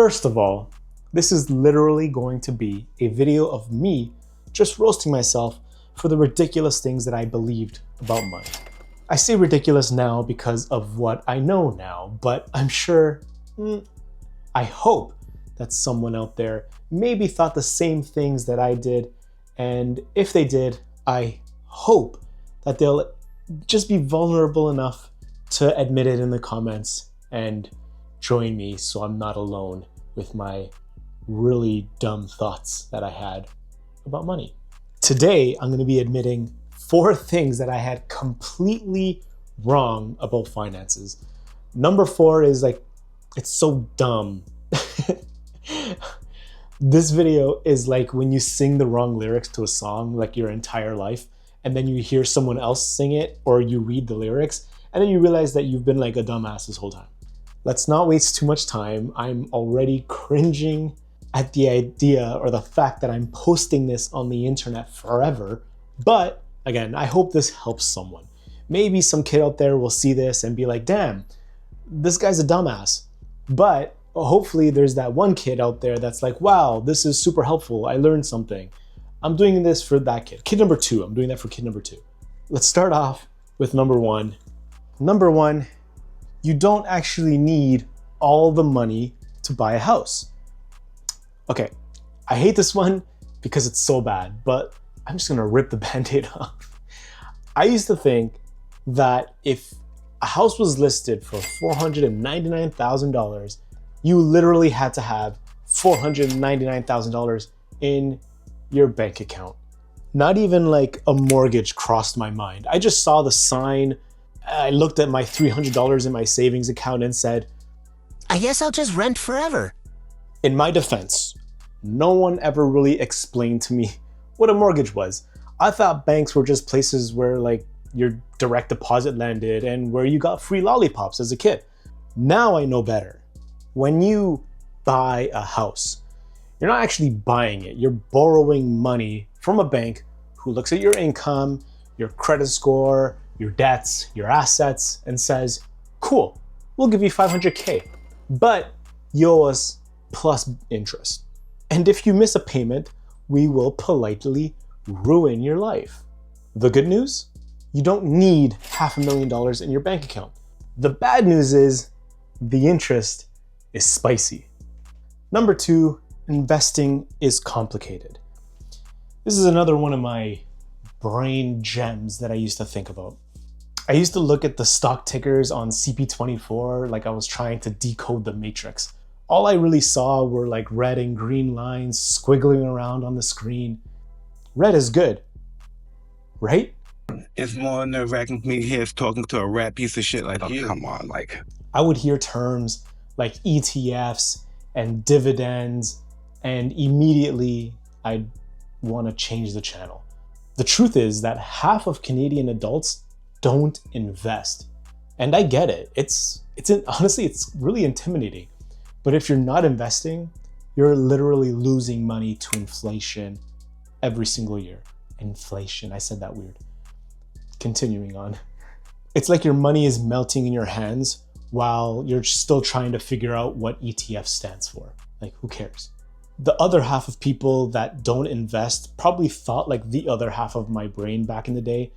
First of all, this is literally going to be a video of me just roasting myself for the ridiculous things that I believed about money. I say ridiculous now because of what I know now, but I'm sure, I hope that someone out there maybe thought the same things that I did, and if they did, I hope that they'll just be vulnerable enough to admit it in the comments and join me so I'm not alone with my really dumb thoughts that I had about money. Today, I'm going to be admitting 4 things that I had completely wrong about finances. Number 4 is it's so dumb. This video is like when you sing the wrong lyrics to a song like your entire life, and then you hear someone else sing it or you read the lyrics, and then you realize that you've been like a dumbass this whole time. Let's not waste too much time. I'm already cringing at the idea or the fact that I'm posting this on the internet forever. But again, I hope this helps someone. Maybe some kid out there will see this and be like, damn, this guy's a dumbass. But hopefully there's that one kid out there that's like, wow, this is super helpful. I learned something. I'm doing this for that kid. Kid number 2, I'm doing that for kid number 2. Let's start off with number 1. Number 1, you don't actually need all the money to buy a house. Okay, I hate this one because it's so bad, but I'm just gonna rip the Band-Aid off. I used to think that if a house was listed for $499,000, you literally had to have $499,000 in your bank account. Not even like a mortgage crossed my mind. I just saw the sign. I looked at my $300 in my savings account and said, I guess I'll just rent forever. In my defense, no one ever really explained to me what a mortgage was. I thought banks were just places where like your direct deposit landed and where you got free lollipops as a kid. Now I know better. When you buy a house, you're not actually buying it. You're borrowing money from a bank who looks at your income, your credit score, your debts, your assets, and says, cool, we'll give you $500K, but you owe us plus interest. And if you miss a payment, we will politely ruin your life. The good news? You don't need $500,000 in your bank account. The bad news is the interest is spicy. Number 2, investing is complicated. This is another one of my brain gems that I used to think about. I used to look at the stock tickers on CP24 like I was trying to decode the matrix. All I really saw were like red and green lines squiggling around on the screen. Red is good, right? It's more nerve-wracking for me here talking to a rat piece of shit like you. Come on, like. I would hear terms like ETFs and dividends, and immediately I'd want to change the channel. The truth is that half of Canadian adults don't invest. And I get it. Honestly, it's really intimidating. But if you're not investing, you're literally losing money to inflation every single year. Inflation, I said that weird. Continuing on. It's like your money is melting in your hands while you're still trying to figure out what ETF stands for. Like, who cares? The other half of people that don't invest probably thought like the other half of my brain back in the day.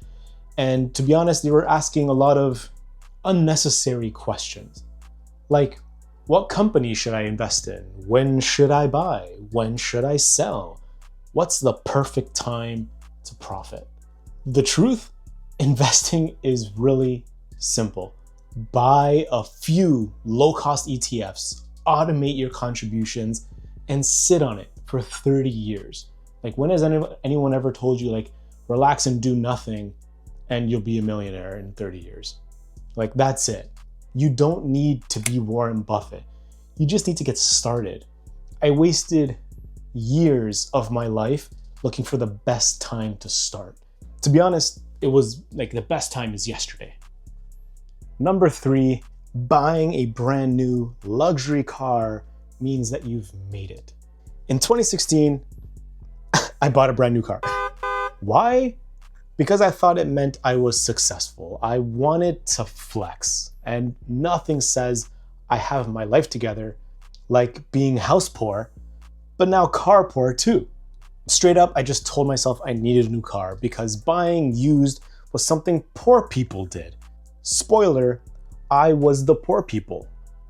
And to be honest, they were asking a lot of unnecessary questions. Like, what company should I invest in? When should I buy? When should I sell? What's the perfect time to profit? The truth, investing is really simple. Buy a few low-cost ETFs, automate your contributions, and sit on it for 30 years. Like, when has anyone ever told you, like, relax and do nothing and you'll be a millionaire in 30 years? Like, that's it. You don't need to be Warren Buffett. You just need to get started. I wasted years of my life looking for the best time to start. To be honest, it was like the best time is yesterday. Number 3, buying a brand new luxury car means that you've made it. In 2016, I bought a brand new car. Why? Because I thought it meant I was successful. I wanted to flex, and nothing says I have my life together like being house poor, but now car poor too. Straight up, I just told myself I needed a new car because buying used was something poor people did. Spoiler, I was the poor people.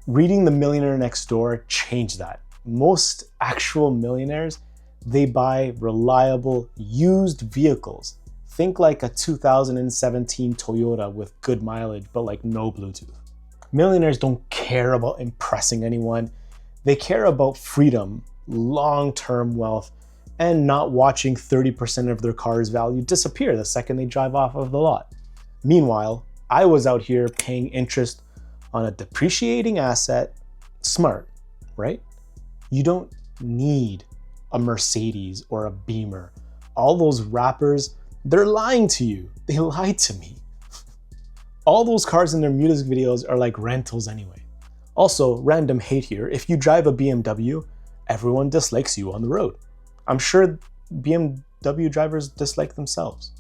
Reading The Millionaire Next Door changed that. Most actual millionaires, they buy reliable used vehicles. Think like a 2017 Toyota with good mileage, but like no Bluetooth. Millionaires don't care about impressing anyone. They care about freedom, long-term wealth, and not watching 30% of their car's value disappear the second they drive off of the lot. Meanwhile, I was out here paying interest on a depreciating asset. Smart, right? You don't need a Mercedes or a Beamer. All those rappers, they're lying to you. They lied to me. All those cars in their music videos are like rentals anyway. Also, random hate here, if you drive a BMW, everyone dislikes you on the road. I'm sure BMW drivers dislike themselves.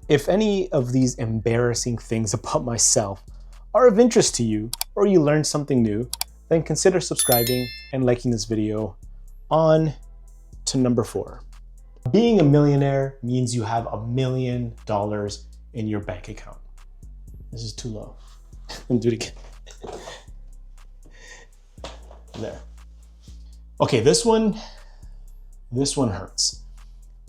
If any of these embarrassing things about myself are of interest to you, or you learned something new, then consider subscribing and liking this video. On to number 4. Being a millionaire means you have $1 million in your bank account. This is too low. Let me do it again. There. Okay, this one hurts.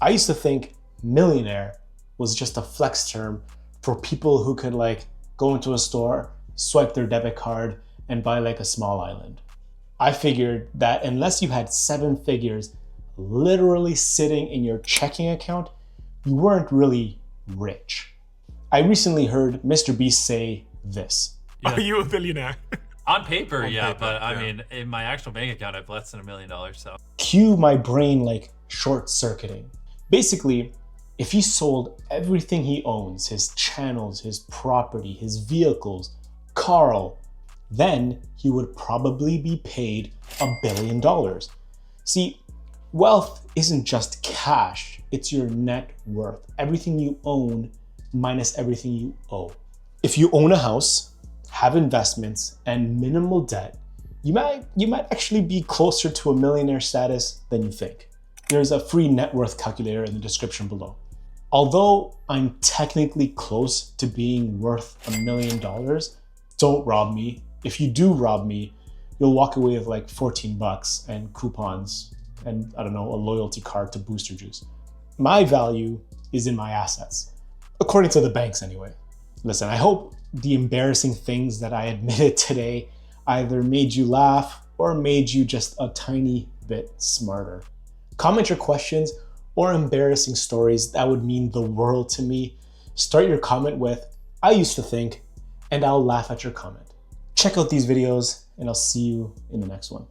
I used to think millionaire was just a flex term for people who could like go into a store, swipe their debit card, and buy like a small island. I figured that unless you had 7 figures literally sitting in your checking account, you weren't really rich. I recently heard Mr. Beast say this. Are you a billionaire? On paper, On yeah, paper, but I yeah. mean, in my actual bank account, I have less than $1 million, so. Cue my brain like short-circuiting. Basically, if he sold everything he owns, his channels, his property, his vehicles, Carl, then he would probably be paid $1 billion. See, wealth isn't just cash, it's your net worth. Everything you own minus everything you owe. If you own a house, have investments, and minimal debt, you might actually be closer to a millionaire status than you think. There's a free net worth calculator in the description below. Although I'm technically close to being worth $1 million, don't rob me. If you do rob me, you'll walk away with like 14 bucks and coupons and I don't know, a loyalty card to Booster Juice. My value is in my assets, according to the banks anyway. Listen, I hope the embarrassing things that I admitted today either made you laugh or made you just a tiny bit smarter. Comment your questions or embarrassing stories. That would mean the world to me. Start your comment with, I used to think, and I'll laugh at your comment. Check out these videos and I'll see you in the next one.